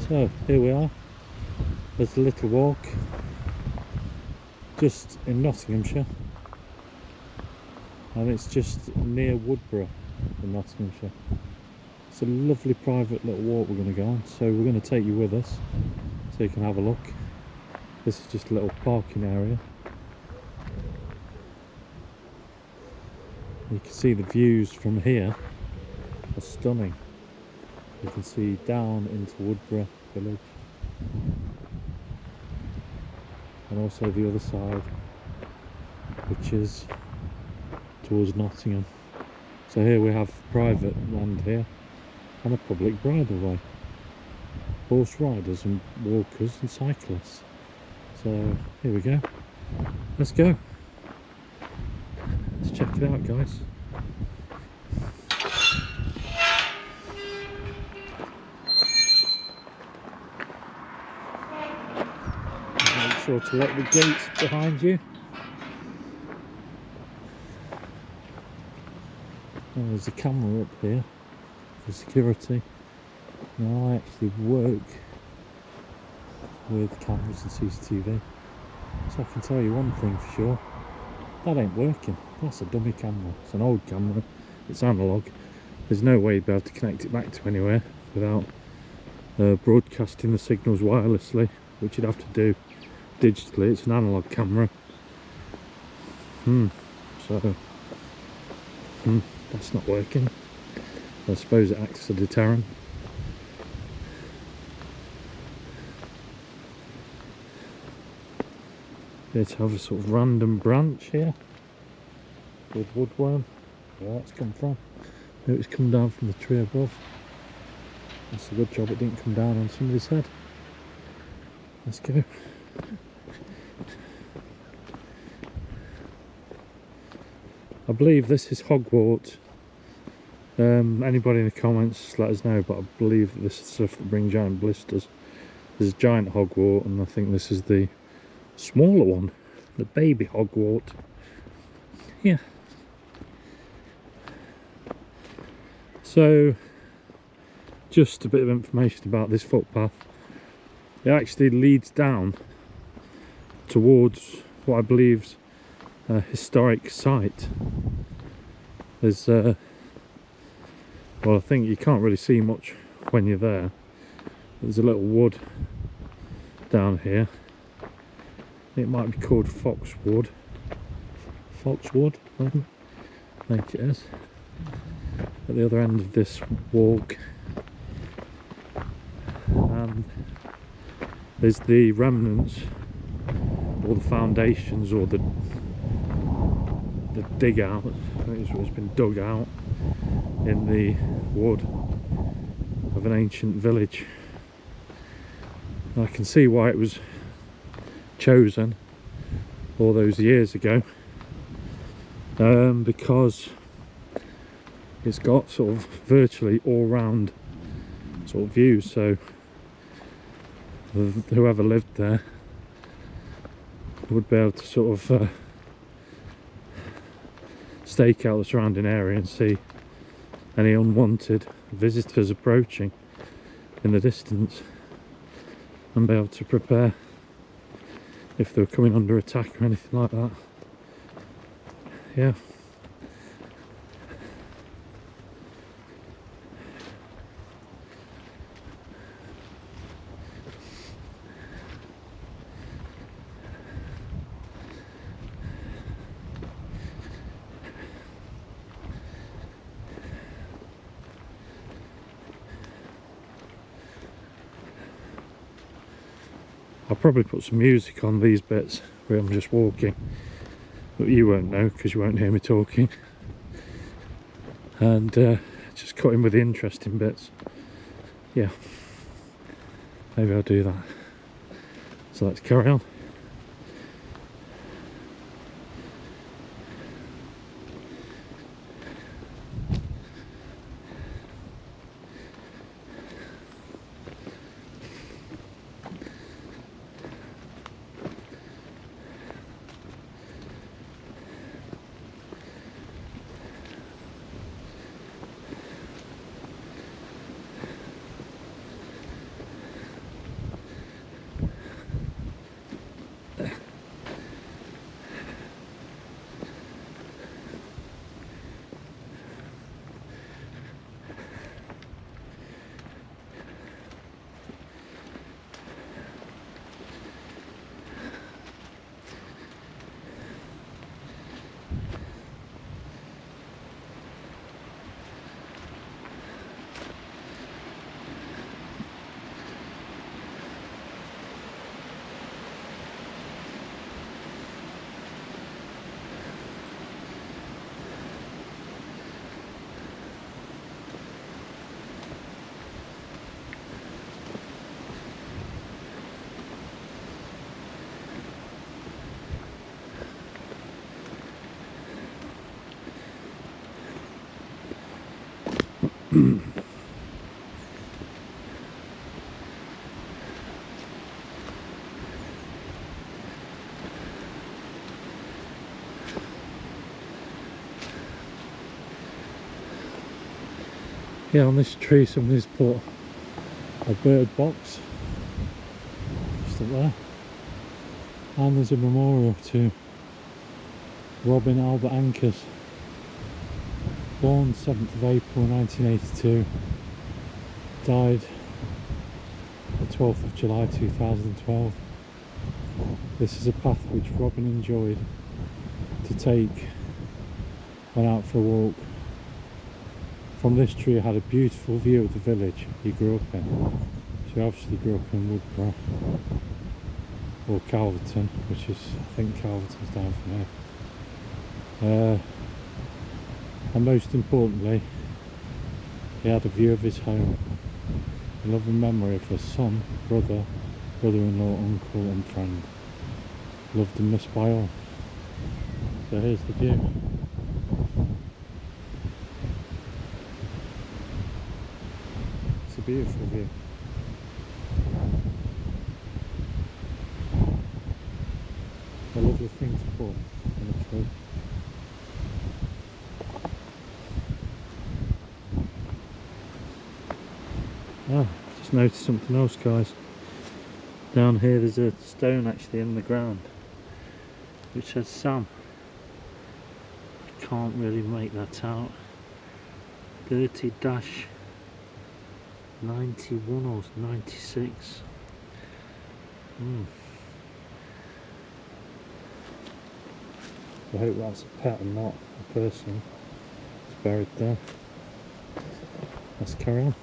So here we are. There's a little walk just in Nottinghamshire, and it's just near Woodborough in Nottinghamshire. It's a lovely private little walk we're going to go on, so we're going to take you with us so you can have a look. This is just a little parking area. You can see the views from here are stunning. You can see down into Woodborough village, and also the other side, which is towards Nottingham. So here we have private land here and a public bridleway. Horse riders and walkers and cyclists. So here we go. Let's go. Let's check it out, guys. Make sure to lock the gates behind you. And there's a camera up here for security. Now I actually work with cameras and CCTV, so I can tell you one thing for sure: that ain't working. That's a dummy camera. It's an old camera. It's analog. There's no way you'd be able to connect it back to anywhere without broadcasting the signals wirelessly, which you'd have to do digitally. It's an analog camera. So that's not working. I suppose it acts as a deterrent. Let's have a sort of random branch here with woodworm. Where that's come from? No, it's come down from the tree above. That's a good job it didn't come down on somebody's head. Let's go. I believe this is Hogwart. Anybody in the comments, let us know, but I believe this is stuff that brings giant blisters. There's a giant Hogwart, and I think this is the smaller one, the baby Hogwart. Yeah. So, just a bit of information about this footpath. It actually leads down towards what I believe is a historic site. There's well, I think you can't really see much when you're there. There's a little wood down here. It might be called Foxwood. Foxwood, I think it is. At the other end of this walk, and there's the remnants, or the foundations, or the dig out. It's been dug out in the wood of an ancient village. I can see why it was chosen all those years ago, because it's got sort of virtually all round sort of views, so whoever lived there would be able to sort of stake out the surrounding area and see any unwanted visitors approaching in the distance, and be able to prepare if they were coming under attack or anything like that. Yeah. I'll probably put some music on these bits where I'm just walking, but you won't know because you won't hear me talking, and just cut in with the interesting bits. Yeah, maybe I'll do that. So let's carry on. Yeah, on this tree somebody's put a bird box just up there, and there's a memorial to Robin Albert Ankers, born 7th of April 1982, died the 12th of July 2012. This is a path which Robin enjoyed to take when out for a walk. From this tree I had a beautiful view of the village he grew up in. So he obviously grew up in Woodborough, or Calverton, which is, I think Calverton's down from here. And most importantly, he had a view of his home, a loving memory of his son, brother, brother-in-law, uncle and friend. Loved and missed by all. So here's the view. It's a beautiful view. A lovely thing to put in a tree. Ah, just noticed something else, guys. Down here there's a stone actually in the ground which says Sam. I can't really make that out. 30-91 or 96. I hope that's a pet and not a person. It's buried there. Let's carry on.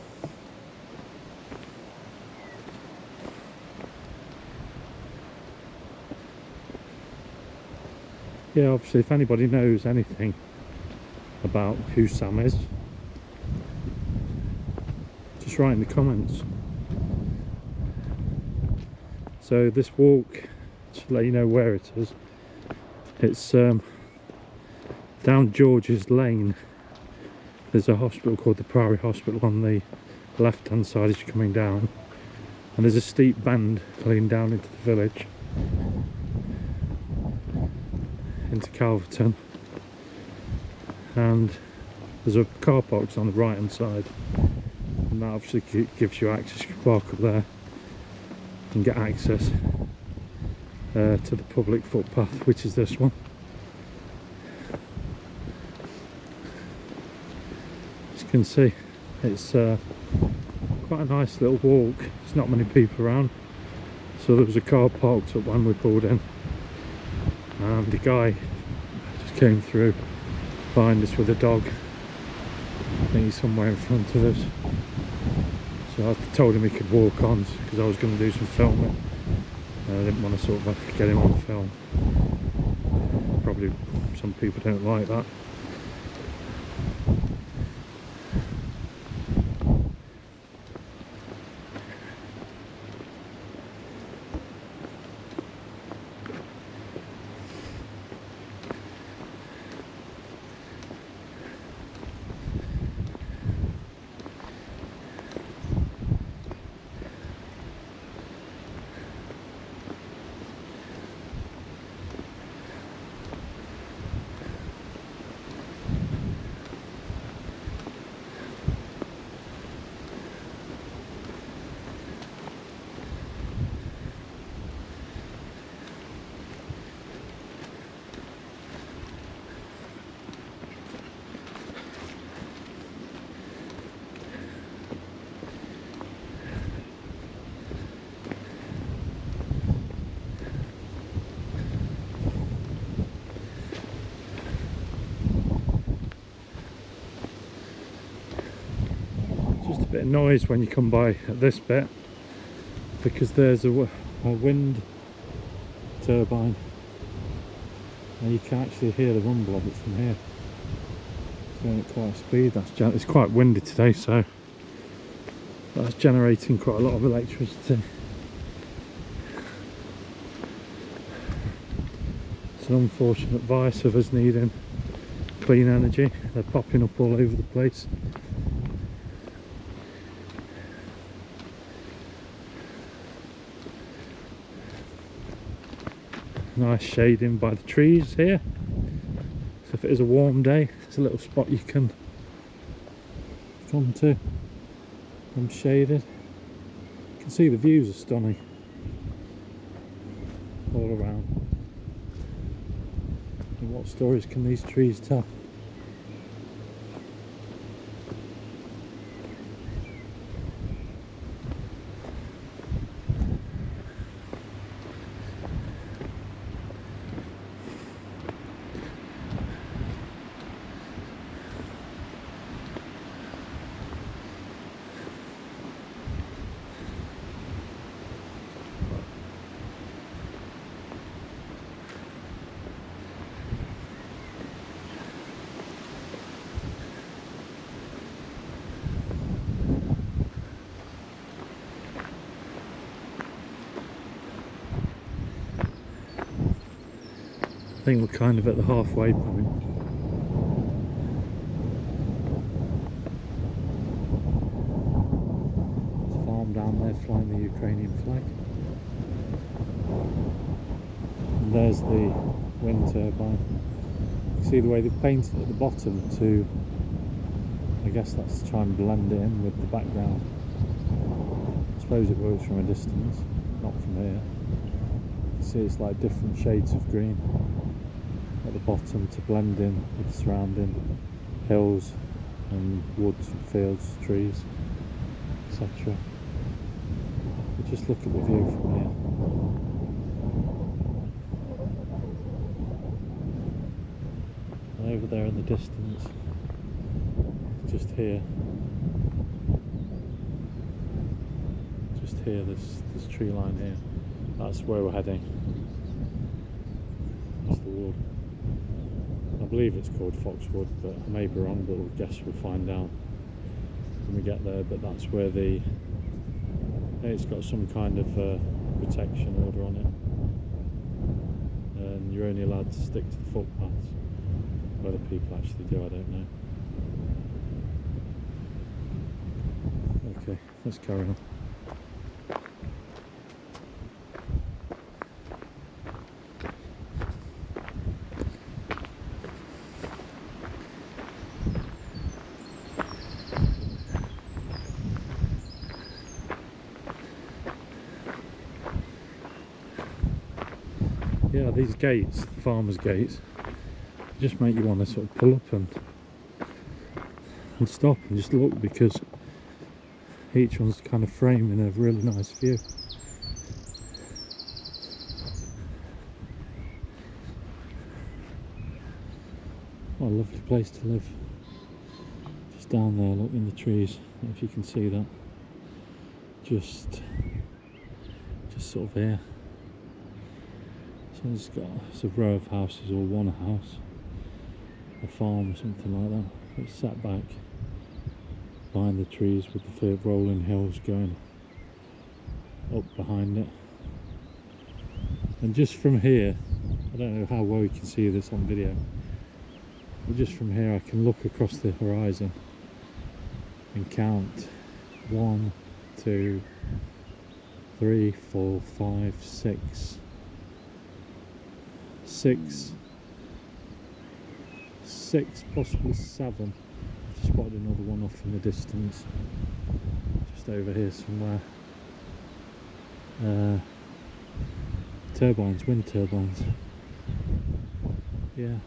Yeah, obviously if anybody knows anything about who Sam is, just write in the comments. So this walk, to let you know where it is, it's down George's Lane. There's a hospital called the Priory Hospital on the left hand side as you're coming down, and there's a steep bend leading down into the village, into Calverton, and there's a car park on the right hand side, and that obviously gives you access. You can park up there and get access to the public footpath, which is this one. As you can see, it's quite a nice little walk. There's not many people around, so there was a car parked up when we pulled in, and the guy just came through behind us with a dog. I think he's somewhere in front of us, so I told him he could walk on because I was going to do some filming. I didn't want to sort of get him on film. Probably some people don't like that. Just a bit of noise when you come by at this bit, because there's a wind turbine and you can actually hear the rumble of it from here. It's going at quite a speed. It's quite windy today, so that's generating quite a lot of electricity. It's an unfortunate vice of us needing clean energy. They're popping up all over the place. Nice shading by the trees here. So if it is a warm day, it's a little spot you can come to. I'm shaded. You can see the views are stunning all around. And what stories can these trees tell? I think we're kind of at the halfway point. There's a farm down there flying the Ukrainian flag. And there's the wind turbine. You can see the way they've painted it at the bottom to, I guess that's to try and blend it in with the background. I suppose it works from a distance, not from here. You can see it's like different shades of green at the bottom to blend in with the surrounding hills and woods and fields, trees, etc. But just look at the view from here. And over there in the distance, just here, this tree line here, that's where we're heading. That's the wood. I believe it's called Foxwood, but I may be wrong, but we'll guess we'll find out when we get there. But that's where it's got some kind of protection order on it, and you're only allowed to stick to the footpaths. Whether people actually do, I don't know. Okay, let's carry on. Yeah, these gates, the farmers' gates, just make you want to sort of pull up and stop and just look, because each one's kind of framing a really nice view. What a lovely place to live. Just down there, look in the trees, if you can see that. Just sort of here. So it's a row of houses, or one house, a farm or something like that. It's sat back behind the trees with the rolling hills going up behind it. And just from here, I don't know how well you can see this on video, but just from here I can look across the horizon and count 1, 2, 3, 4, 5, 6, possibly 7. Just spotted another one off in the distance, just over here somewhere. Turbines, wind turbines. Yeah.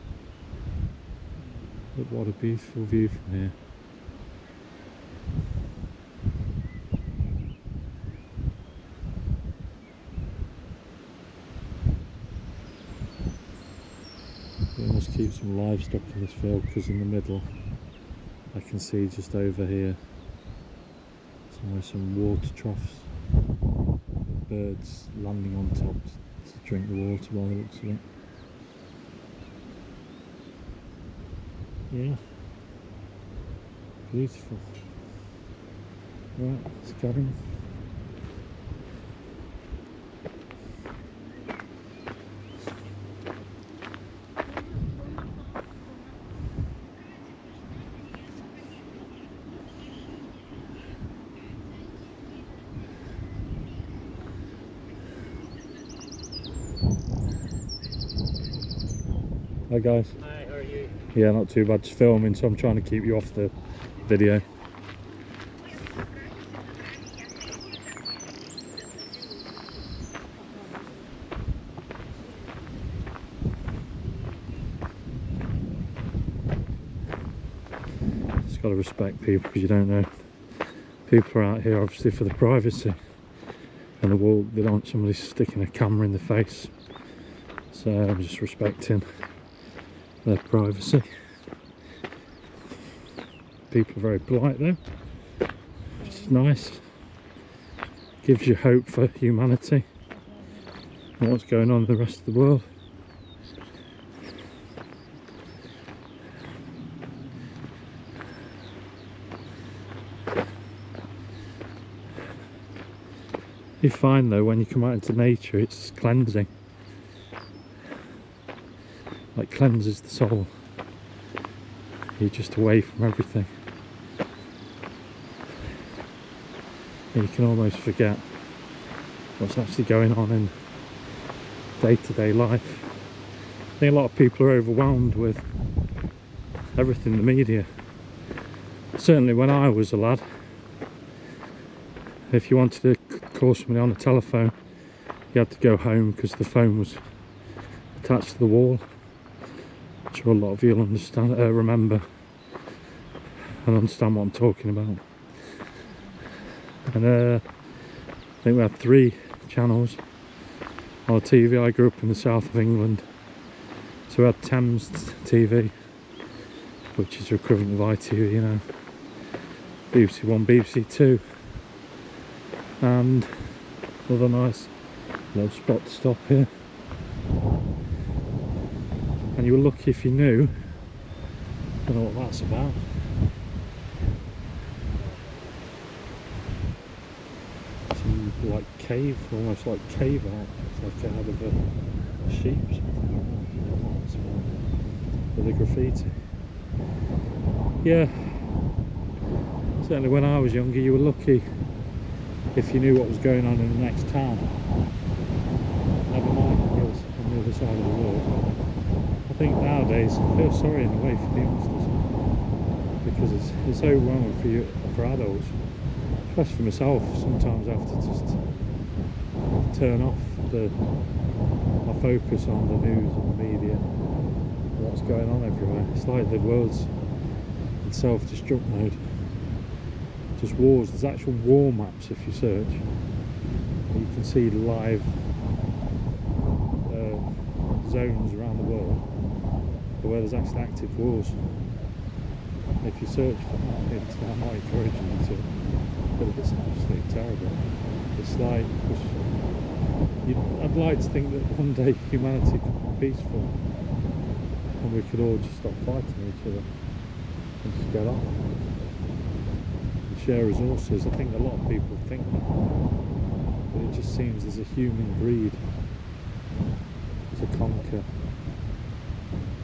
Look, what a beautiful view from here. We must keep some livestock in this field, because in the middle I can see just over here somewhere some water troughs, birds landing on top to drink the water by the looks of it. Yeah, beautiful. Right, let's get in. Hi guys. Hi, how are you? Yeah, not too bad, just filming, so I'm trying to keep you off the video. Just got to respect people, because you don't know. People are out here obviously for the privacy, and they don't want somebody sticking a camera in the face. So I'm just respecting their privacy. People are very polite though, which is nice. Gives you hope for humanity and what's going on in the rest of the world. You find though, when you come out into nature, it's cleansing. Like cleanses the soul. You're just away from everything. And you can almost forget what's actually going on in day-to-day life. I think a lot of people are overwhelmed with everything, the media. Certainly when I was a lad, if you wanted to call somebody on the telephone, you had to go home because the phone was attached to the wall. I'm sure a lot of you will understand, remember and understand what I'm talking about. And I think we had 3 channels on TV. I grew up in the south of England, so we had Thames TV, which is your equivalent of ITV, you know, BBC 1, BBC 2, and another nice little spot to stop here. And you were lucky if you knew. I don't know what that's about. Some like cave, almost like cave art. It's like out of a sheep or something. With the graffiti. Yeah. Certainly when I was younger, you were lucky if you knew what was going on in the next town. Never mind on the other side of the world. I think nowadays I feel sorry in a way for the youngsters, because it's overwhelming for adults, especially for myself. Sometimes I have to just turn off my focus on the news and the media, what's going on everywhere. It's like the world's in self-destruct mode. Just wars. There's actual war maps if you search. You can see live zones around the world where there's actually active wars. If you search for that, I might encourage you to, but it's absolutely terrible. It's like, I'd like to think that one day humanity could be peaceful and we could all just stop fighting each other and just get on and share resources. I think a lot of people think that, but it just seems there's a human greed to conquer,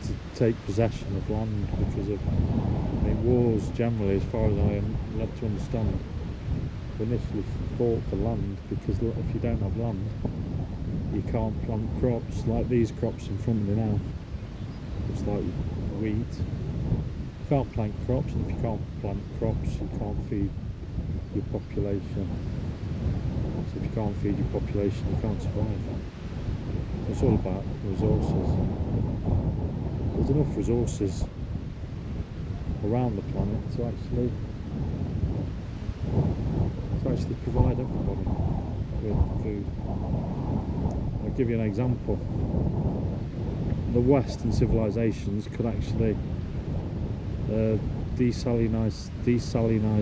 to take possession of land, because of, I mean, wars generally, as far as I am led to understand, were initially fought for land, because if you don't have land, you can't plant crops like these crops in front of me now. It's like wheat. You can't plant crops, and if you can't plant crops, you can't feed your population. So if you can't feed your population, you can't survive. It's all about resources. There's enough resources around the planet to actually provide everybody with food. I'll give you an example. The Western civilizations could actually desalinise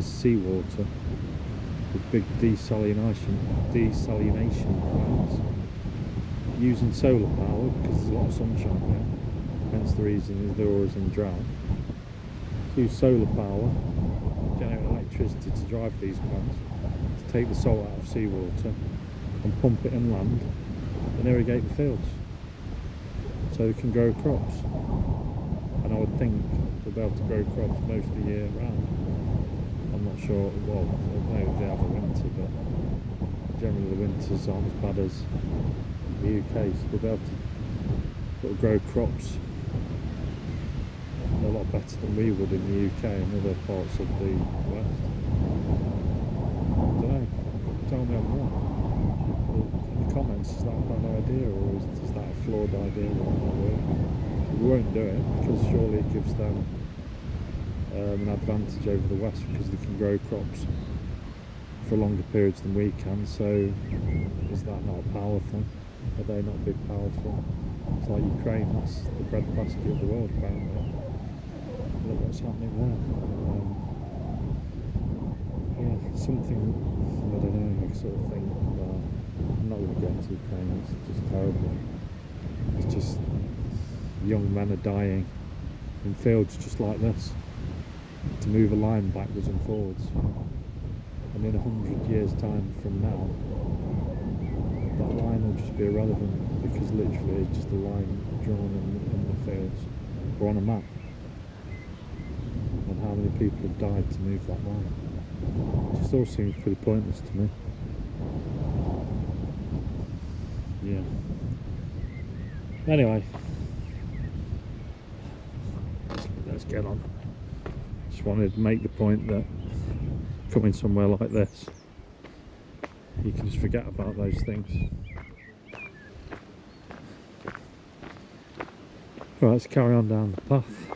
seawater with big desalination plants, using solar power, because there's a lot of sunshine there, hence the reason they're always in drought. Use solar power, generate electricity to drive these plants, to take the salt out of seawater and pump it inland and irrigate the fields so they can grow crops. And I would think they'll be able to grow crops most of the year round. I'm not sure, well, maybe they have a winter, but generally the winters aren't as bad as the UK, so they'll be able to grow crops a lot better than we would in the UK and other parts of the West. I don't know, tell me I'm wrong. In the comments, is that a bad idea, or is that a flawed idea or not working? We won't do it because surely it gives them an advantage over the West because they can grow crops for longer periods than we can. So is that not a power thing? Are they not big powerful? It's like Ukraine, that's the breadbasket of the world apparently. Look what's happening there. Yeah, something, I don't know, I sort of think, I'm not going to get into Ukraine, it's just terrible. It's just, young men are dying in fields just like this, to move a line backwards and forwards. And in 100 years time from now, that line will just be irrelevant because literally it's just a line drawn in the fields or on a map. And how many people have died to move that line? It just all seems pretty pointless to me. Yeah. Anyway, let's get on. Just wanted to make the point that coming somewhere like this, you can just forget about those things. Right, let's carry on down the path.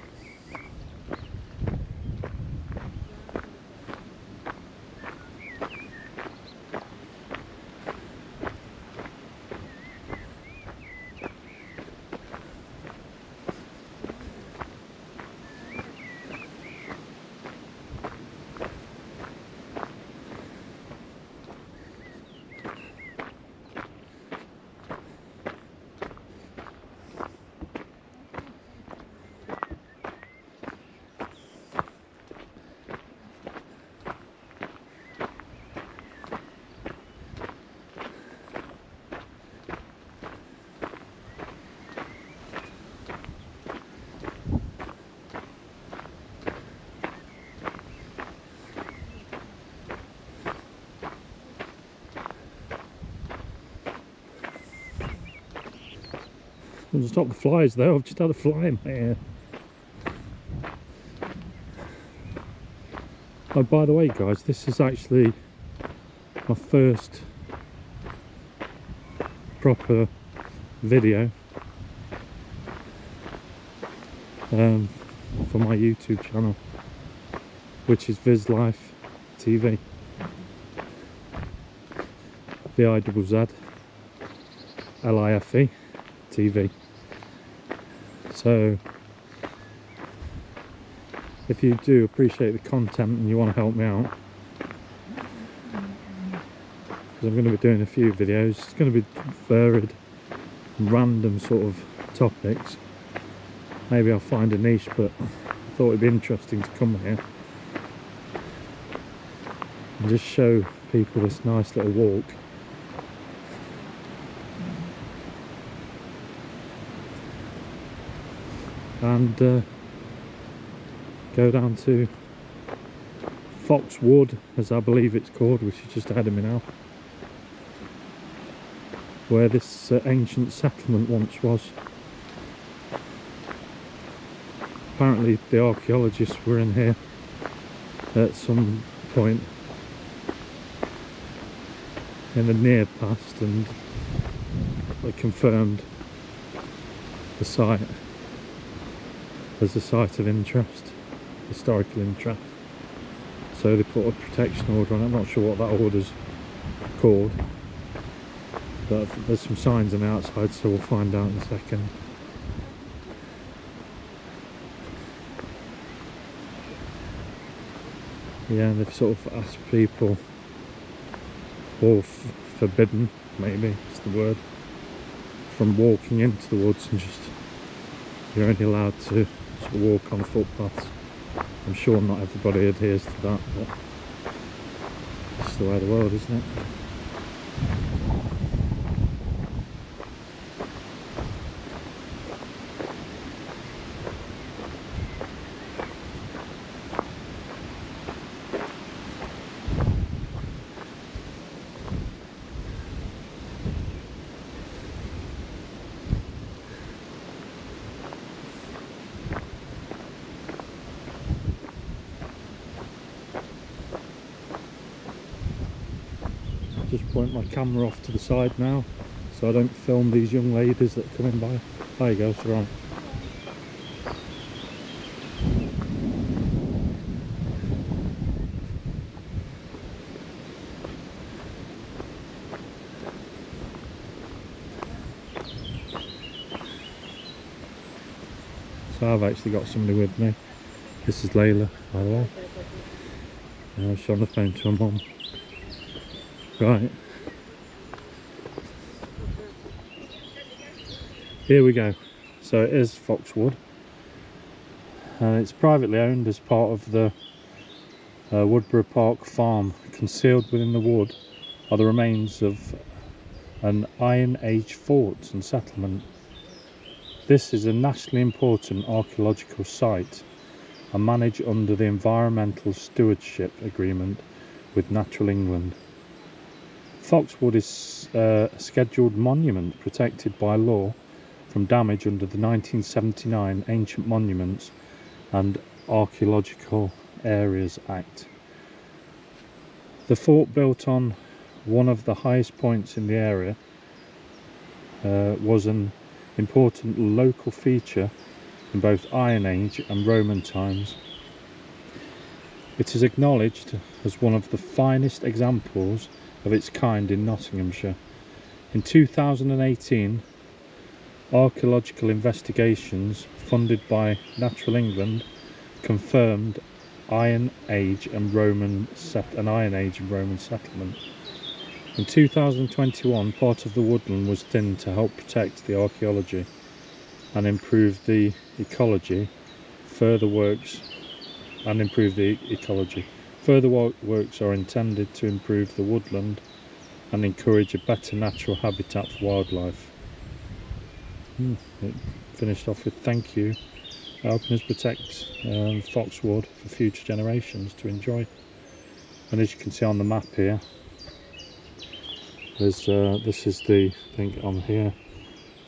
I'll stop the flies though, I've just had a fly in my ear. Oh, by the way guys, this is actually my first proper video for my YouTube channel, which is Viz Life TV. VIZZ LIFE TV. So if you do appreciate the content and you want to help me out, because I'm going to be doing a few videos, it's going to be varied, random sort of topics. Maybe I'll find a niche, but I thought it'd be interesting to come here and just show people this nice little walk. And go down to Foxwood, as I believe it's called, which is just ahead of me now, where this ancient settlement once was. Apparently the archaeologists were in here at some point in the near past, and they confirmed the site as a site of interest, historical interest. So they put a protection order on it. I'm not sure what that order's called, but there's some signs on the outside, so we'll find out in a second. Yeah, they've sort of asked people, or forbidden, maybe is the word, from walking into the woods, and just, you're only allowed to sort of walk on footpaths. I'm sure not everybody adheres to that, but it's the way of the world, isn't it? just point my camera off to the side now so I don't film these young ladies that are coming by. There you go, it's right. So I've actually got somebody with me. This is Layla, by the way. She's on the phone to her mum. Right. Here we go. So it is Foxwood. And it's privately owned as part of the Woodborough Park farm. Concealed within the wood are the remains of an Iron Age fort and settlement. This is a nationally important archaeological site and managed under the Environmental Stewardship Agreement with Natural England. Foxwood is a scheduled monument protected by law from damage under the 1979 Ancient Monuments and Archaeological Areas Act. The fort, built on one of the highest points in the area, was an important local feature in both Iron Age and Roman times. It is acknowledged as one of the finest examples of its kind in Nottinghamshire. In 2018, archaeological investigations funded by Natural England confirmed an Iron Age and Roman settlement. In 2021, part of the woodland was thinned to help protect the archaeology and improve the ecology. Further works are intended to improve the woodland and encourage a better natural habitat for wildlife. It finished off with thank you, helping us protect Foxwood for future generations to enjoy. And as you can see on the map here, there's this is the, I think on here,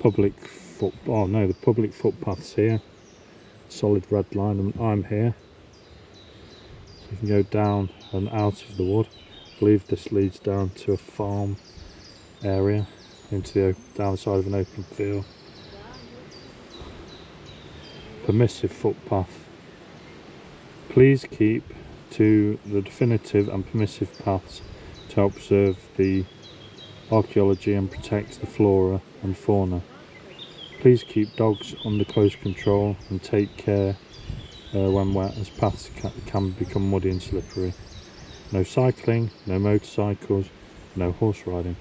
the public footpaths here, solid red line, and I'm here. So you can go down and out of the wood. I believe this leads down to a farm area, into the downside of an open field. Permissive footpath. Please keep to the definitive and permissive paths to help preserve the archaeology and protect the flora and fauna. Please keep dogs under close control and take care when wet, as paths can become muddy and slippery. No cycling, no motorcycles, no horse riding.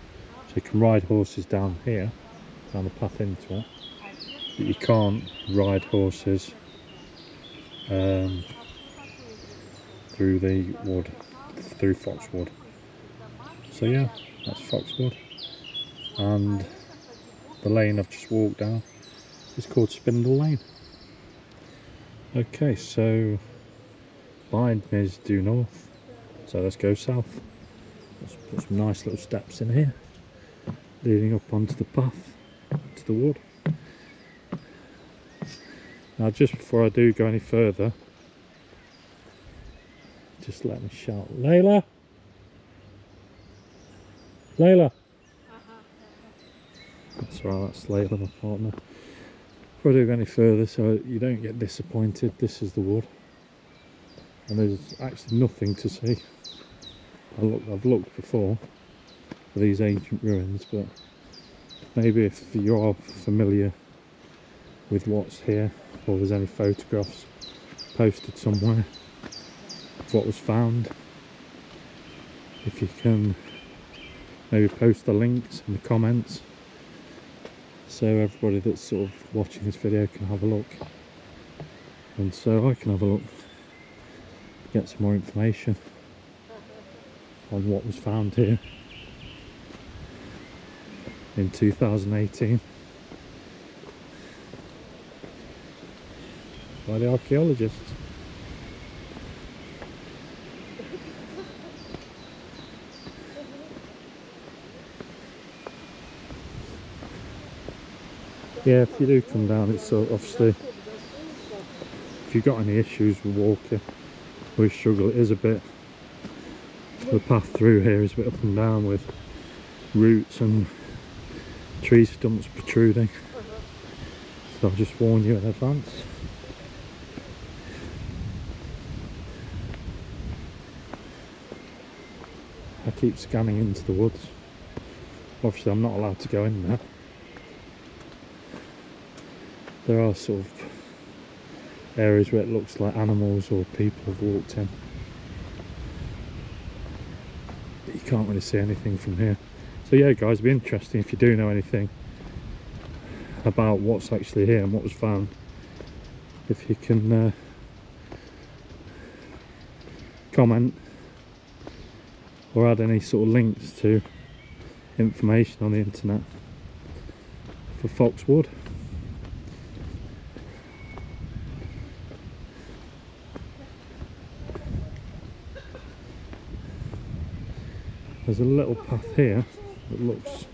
So you can ride horses down here, down the path into it, but you can't ride horses through the wood, through Foxwood. So yeah, that's Foxwood, and the lane I've just walked down is called Spindle Lane. Okay, so behind me is due north, so let's go south. Let's put some nice little steps in here leading up onto the path to the wood. Now, just before I do go any further, just let me shout, Layla! Layla! That's right, that's Layla, my partner. Before I do go any further, so you don't get disappointed, this is the wood. And there's actually nothing to see. I've looked before for these ancient ruins, but maybe if you are familiar with what's here, or there's any photographs posted somewhere of what was found, if you can maybe post the links in the comments so everybody that's sort of watching this video can have a look, and so I can have a look, get some more information on what was found here in 2018 by the archaeologists. Yeah, if you do come down, it's obviously, if you've got any issues with walking or you struggle, it is a bit, the path through here is a bit up and down with roots and tree stumps protruding, so I'll just warn you in advance. I keep scanning into the woods. Obviously I'm not allowed to go in there. There are sort of areas where it looks like animals or people have walked in, but you can't really see anything from here. So yeah guys, it'd be interesting if you do know anything about what's actually here and what was found, if you can comment or add any sort of links to information on the internet for Foxwood. There's a little path here that looks,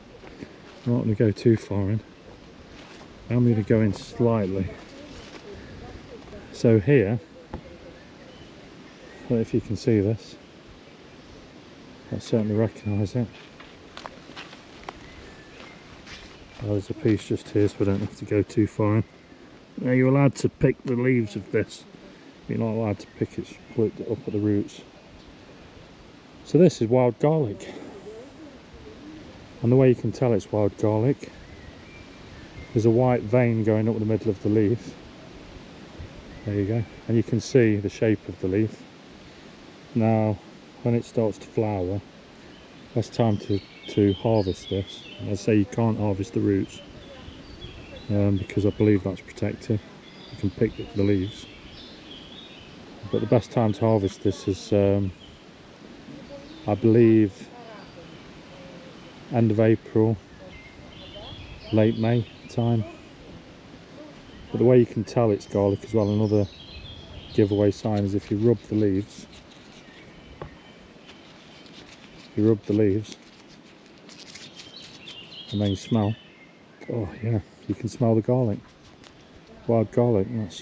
I'm not going to go too far in. I'm going to go in slightly. So here, I don't know if you can see this, I certainly recognise it. Oh, there's a piece just here, so I don't have to go too far in. Now you're allowed to pick the leaves of this. You're not allowed to pick it, pull it up at the roots. So this is wild garlic. And the way you can tell it's wild garlic, there's a white vein going up the middle of the leaf. There you go. And you can see the shape of the leaf. Now, when it starts to flower, that's time to harvest this. And I say you can't harvest the roots because I believe that's protected. You can pick the leaves. But the best time to harvest this is, I believe, end of April, late May time. But the way you can tell it's garlic as well, another giveaway sign, is if you rub the leaves. You rub the leaves and then you smell. Oh yeah, you can smell the garlic. Wild garlic, that's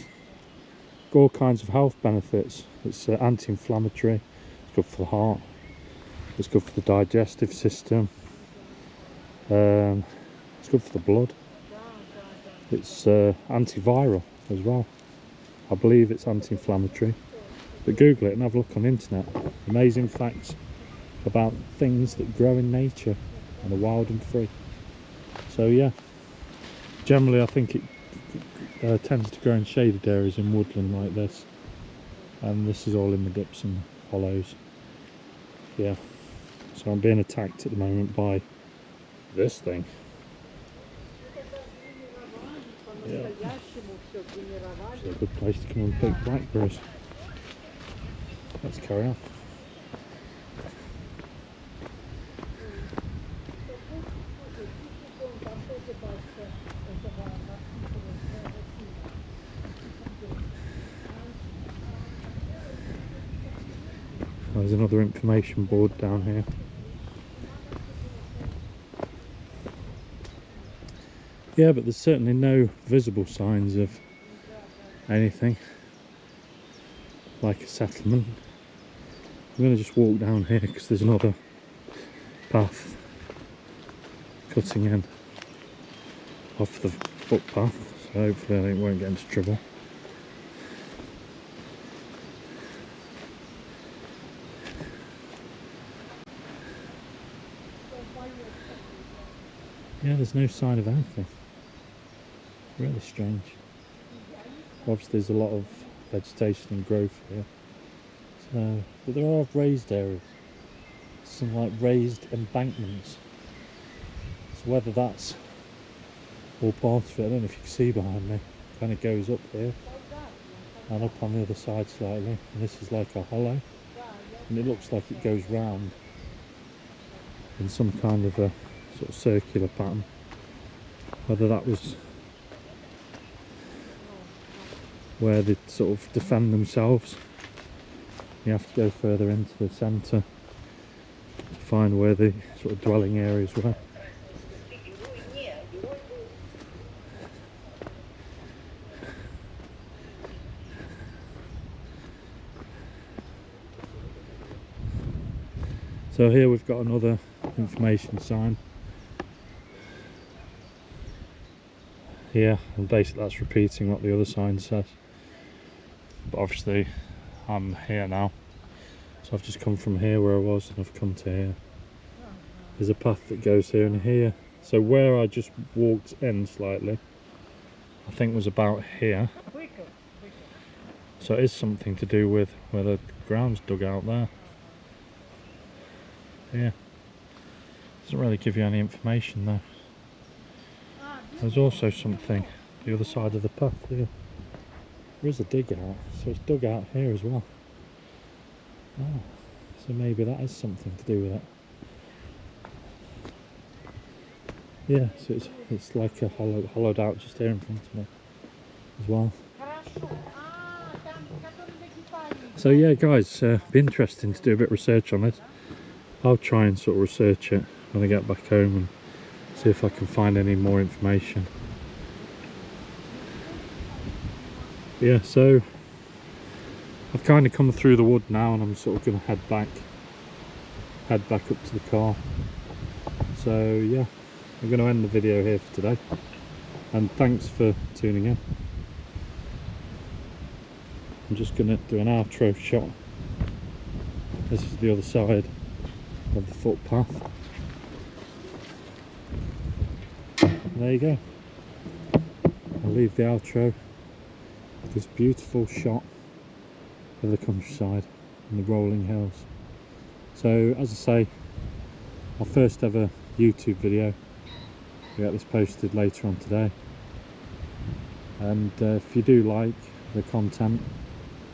got all kinds of health benefits. It's anti-inflammatory, it's good for the heart, it's good for the digestive system, it's good for the blood, it's antiviral as well. I believe it's anti-inflammatory, but Google it and have a look on the internet. Amazing facts about things that grow in nature and are wild and free. So yeah, generally I think it tends to grow in shaded areas in woodland like this, and this is all in the dips and hollows. Yeah, so I'm being attacked at the moment by this thing. Yeah, it's a good place to come and pick blackberries. Let's carry on. There's another information board down here. Yeah, but there's certainly no visible signs of anything like a settlement. I'm going to just walk down here because there's another path cutting in off the footpath, so hopefully I won't get into trouble. Yeah, there's no sign of anything. Really strange. Obviously there's a lot of vegetation and growth here. So, but there are raised areas. Some like raised embankments. So whether that's all part of it, I don't know if you can see behind me. It kind of goes up here and up on the other side slightly. And this is like a hollow. And it looks like it goes round in some kind of a sort of circular pattern. Whether that was where they sort of defend themselves. You have to go further into the centre to find where the sort of dwelling areas were. So here we've got another information sign. here, and basically that's repeating what the other sign says. But obviously I'm here now, so I've just come from here where I was and I've come to here. There's a path that goes here and here, so where I just walked in slightly I think was about here, so it is something to do with where the ground's dug out there. Yeah, doesn't really give you any information though. There's also something the other side of the path here. There is a dig out, so it's dug out here as well. Oh, so maybe that is something to do with it. Yeah, so it's like a hollowed out just here in front of me as well. So yeah guys, be interesting to do a bit of research on this. I'll try and sort of research it when I get back home and see if I can find any more information. Yeah, so I've kind of come through the wood now and I'm sort of going to head back up to the car. So yeah, I'm going to end the video here for today, and thanks for tuning in. I'm just going to do an outro shot. This is the other side of the footpath. And there you go. I'll leave the outro with this beautiful shot of the countryside and the rolling hills. So as I say, my first ever YouTube video. We'll get this posted later on today, and if you do like the content,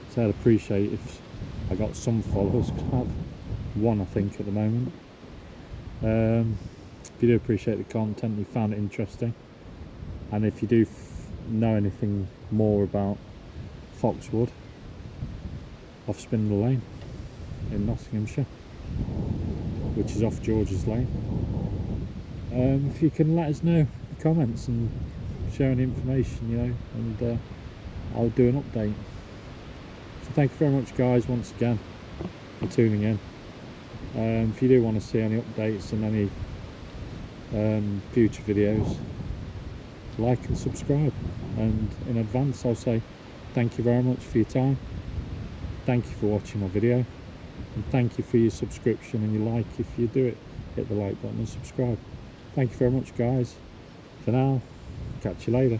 so I'd appreciate if I got some followers. I have one I think at the moment. If you do appreciate the content, you found it interesting, and if you do know anything more about Foxwood off Spindle Lane in Nottinghamshire, which is off George's Lane, if you can let us know in the comments and share any information, you know, and I'll do an update. So thank you very much guys once again for tuning in. If you do want to see any updates and any future videos, like and subscribe, and in advance I'll say thank you very much for your time, thank you for watching my video, and thank you for your subscription and your like. If you do it, hit the like button and subscribe. Thank you very much guys. For now, catch you later.